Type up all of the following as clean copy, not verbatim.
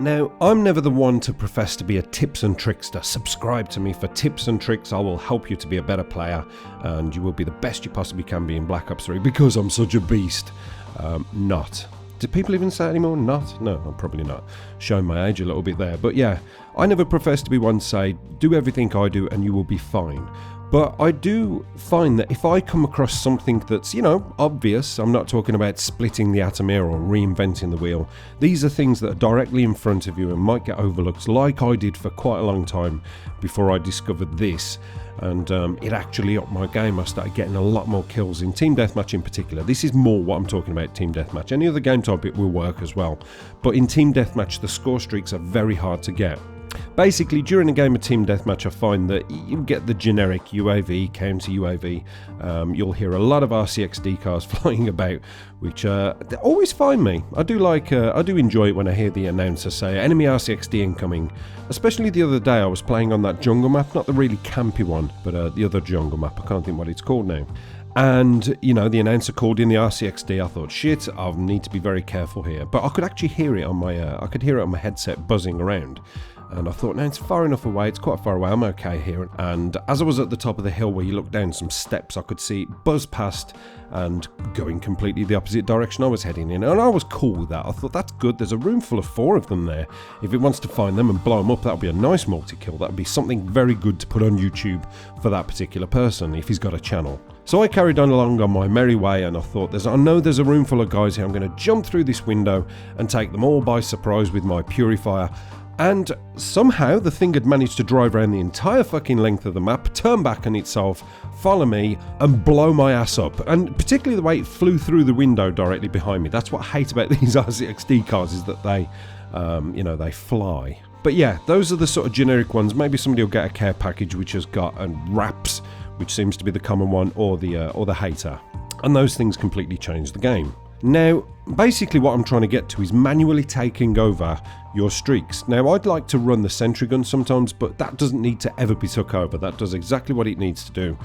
Now, I'm never the one to profess to be a tips and trickster. Subscribe to me for tips and tricks. I will help you to be a better player, and you will be the best you possibly can be in Black Ops 3 because I'm such a beast. Not. Do people even say it anymore? Not? No, I'm probably not. Showing my age a little bit there. But yeah, I never profess to be one to say, do everything I do and you will be fine. But I do find that if I come across something that's, obvious, I'm not talking about splitting the atom here or reinventing the wheel. These are things that are directly in front of you and might get overlooked, like I did for quite a long time before I discovered this. And it actually upped my game. I started getting a lot more kills in Team Deathmatch in particular. This is more what I'm talking about, Team Deathmatch. Any other game type it will work as well. But in Team Deathmatch, the score streaks are very hard to get. Basically, during a game of Team Deathmatch, I find that you get the generic UAV, counter UAV. You'll hear a lot of RCXD cars flying about, which they always find me. I do enjoy it when I hear the announcer say, enemy RCXD incoming. Especially the other day, I was playing on that jungle map, not the really campy one, but the other jungle map. I can't think what it's called now. And, the announcer called in the RCXD. I thought, shit, I'll need to be very careful here. But I could actually hear it on my headset buzzing around. And I thought, no, it's far enough away, it's quite far away, I'm okay here. And as I was at the top of the hill where you look down some steps, I could see it buzz past and going completely the opposite direction I was heading in. And I was cool with that. I thought, that's good, there's a room full of 4 of them there. If it wants to find them and blow them up, that'll be a nice multi-kill. That'll be something very good to put on YouTube for that particular person, if he's got a channel. So I carried on along on my merry way, and I thought, I know there's a room full of guys here. I'm going to jump through this window and take them all by surprise with my purifier. And somehow the thing had managed to drive around the entire fucking length of the map, turn back on itself, follow me, and blow my ass up. And particularly the way it flew through the window directly behind me. That's what I hate about these RCXD cars, is that they, they fly. But yeah, those are the sort of generic ones. Maybe somebody will get a care package which has got wraps, which seems to be the common one, or the hater. And those things completely change the game. Now, basically what I'm trying to get to is manually taking over your streaks. Now, I'd like to run the sentry gun sometimes, but that doesn't need to ever be took over. That does exactly what it needs to do.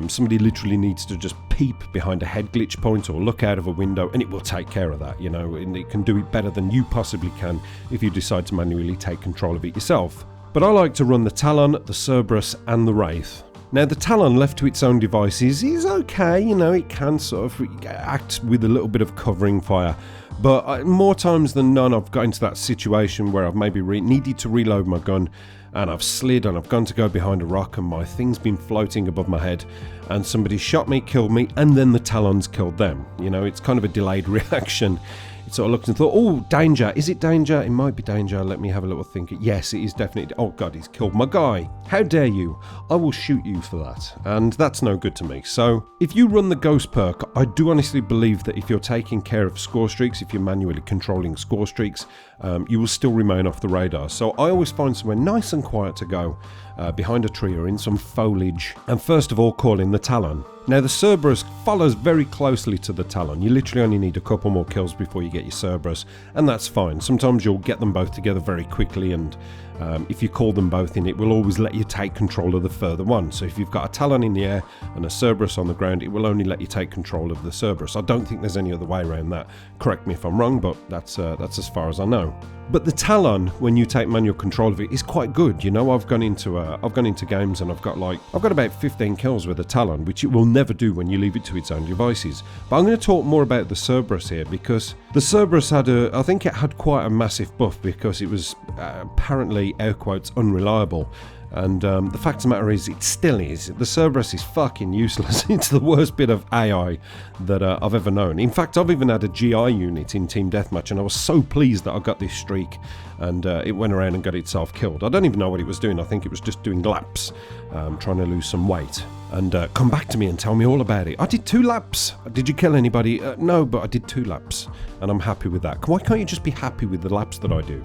Somebody literally needs to just peep behind a head glitch point or look out of a window, and it will take care of that, and it can do it better than you possibly can if you decide to manually take control of it yourself. But I like to run the Talon, the Cerberus, and the Wraith. Now, the Talon, left to its own devices, is okay, it can sort of act with a little bit of covering fire. But more times than none, I've got into that situation where I've maybe needed to reload my gun, and I've slid and I've gone to go behind a rock, and my thing's been floating above my head, and somebody shot me, killed me, and then the Talons killed them. It's kind of a delayed reaction. It sort of looked and thought, oh, danger. Is it danger? It might be danger. Let me have a little think. Yes, it is definitely. Oh, God, he's killed my guy. How dare you? I will shoot you for that. And that's no good to me. So if you run the Ghost perk, I do honestly believe that if you're taking care of score streaks, if you're manually controlling score streaks, you will still remain off the radar. So I always find somewhere nice and quiet to go, behind a tree or in some foliage, and first of all call in the Talon. Now, the Cerberus follows very closely to the Talon. You literally only need a couple more kills before you get your Cerberus, and that's fine. Sometimes you'll get them both together very quickly, and if you call them both in, it will always let you take control of the further one. So if you've got a Talon in the air and a Cerberus on the ground, it will only let you take control of the Cerberus. I don't think there's any other way around that. Correct me if I'm wrong, but that's as far as I know. But the Talon, when you take manual control of it, is quite good. I've gone into games and I've got about 15 kills with a Talon, which it will never do when you leave it to its own devices. But I'm going to talk more about the Cerberus here, because the Cerberus I think it had quite a massive buff, because it was apparently, air quotes, unreliable. And the fact of the matter is, it still is. The Cerberus is fucking useless. It's the worst bit of AI that I've ever known. In fact, I've even had a GI unit in Team Deathmatch, and I was so pleased that I got this streak, and it went around and got itself killed. I don't even know what it was doing. I think it was just doing laps, trying to lose some weight. And come back to me and tell me all about it. I did 2 laps. Did you kill anybody? No, but I did 2 laps, and I'm happy with that. Why can't you just be happy with the laps that I do?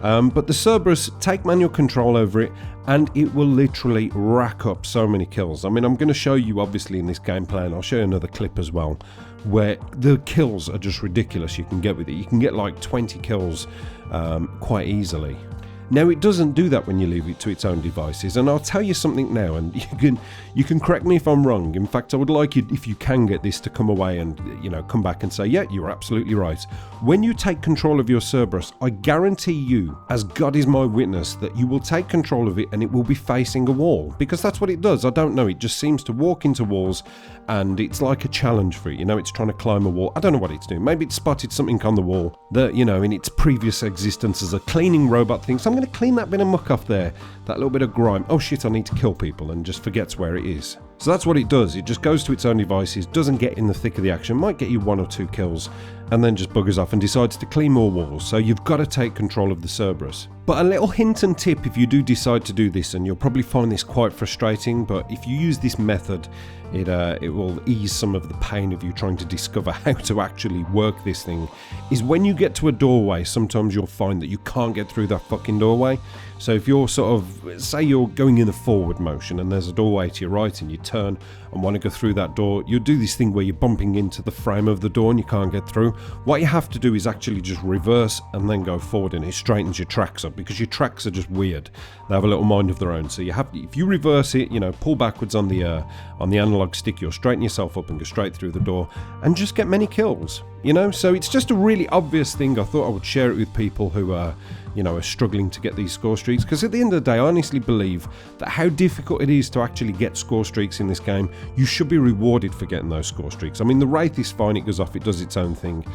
But the Cerberus, take manual control over it, and it will literally rack up so many kills. I mean, I'm going to show you, obviously, in this gameplay, and I'll show you another clip as well, where the kills are just ridiculous you can get with it. You can get like 20 kills quite easily. Now, it doesn't do that when you leave it to its own devices, and I'll tell you something now, and you can correct me if I'm wrong. In fact, I would like you, if you can get this, to come away and, come back and say, yeah, you're absolutely right. When you take control of your Cerberus, I guarantee you, as God is my witness, that you will take control of it and it will be facing a wall, because that's what it does. I don't know, it just seems to walk into walls, and it's like a challenge for it. It's trying to climb a wall. I don't know what it's doing. Maybe it spotted something on the wall that, in its previous existence as a cleaning robot thing. So I'm going to clean that bit of muck off there, that little bit of grime. Oh shit, I need to kill people, and just forgets where it is. So that's what it does. It just goes to its own devices, doesn't get in the thick of the action, might get you 1 or 2 kills, and then just buggers off and decides to clean more walls. So you've got to take control of the Cerberus. But a little hint and tip if you do decide to do this, and you'll probably find this quite frustrating, but if you use this method, it will ease some of the pain of you trying to discover how to actually work this thing, is when you get to a doorway, sometimes you'll find that you can't get through that fucking doorway. So if you're sort of, say you're going in a forward motion and there's a doorway to your right and you turn and want to go through that door, you'll do this thing where you're bumping into the frame of the door and you can't get through. What you have to do is actually just reverse and then go forward, and it straightens your tracks up, because your tracks are just weird. They have a little mind of their own. So if you reverse it, pull backwards on the analog stick, you'll straighten yourself up and go straight through the door and just get many kills. So it's just a really obvious thing. I thought I would share it with people who are struggling to get these score streaks, because at the end of the day, I honestly believe that how difficult it is to actually get score streaks in this game, you should be rewarded for getting those score streaks. I mean, the Wraith is fine, it goes off, it does its own thing.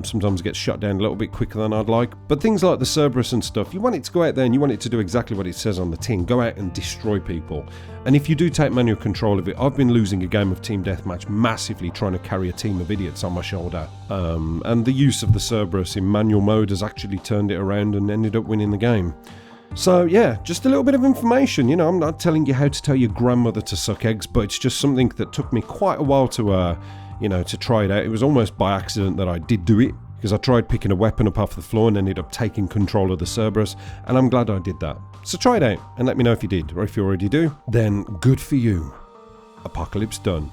Sometimes it gets shut down a little bit quicker than I'd like, but things like the Cerberus and stuff, you want it to go out there and you want it to do exactly what it says on the tin. Go out and destroy people. And if you do take manual control of it, I've been losing a game of Team Deathmatch massively trying to carry a team of idiots on my shoulder. And the use of the Cerberus in manual mode has actually turned it around and ended up winning the game. So yeah, just a little bit of information. I'm not telling you how to tell your grandmother to suck eggs, but it's just something that took me quite a while to try it out. It was almost by accident that I did do it, because I tried picking a weapon up off the floor and ended up taking control of the Cerberus, and I'm glad I did that. So try it out and let me know if you did, or if you already do, then good for you. Apocalypse done.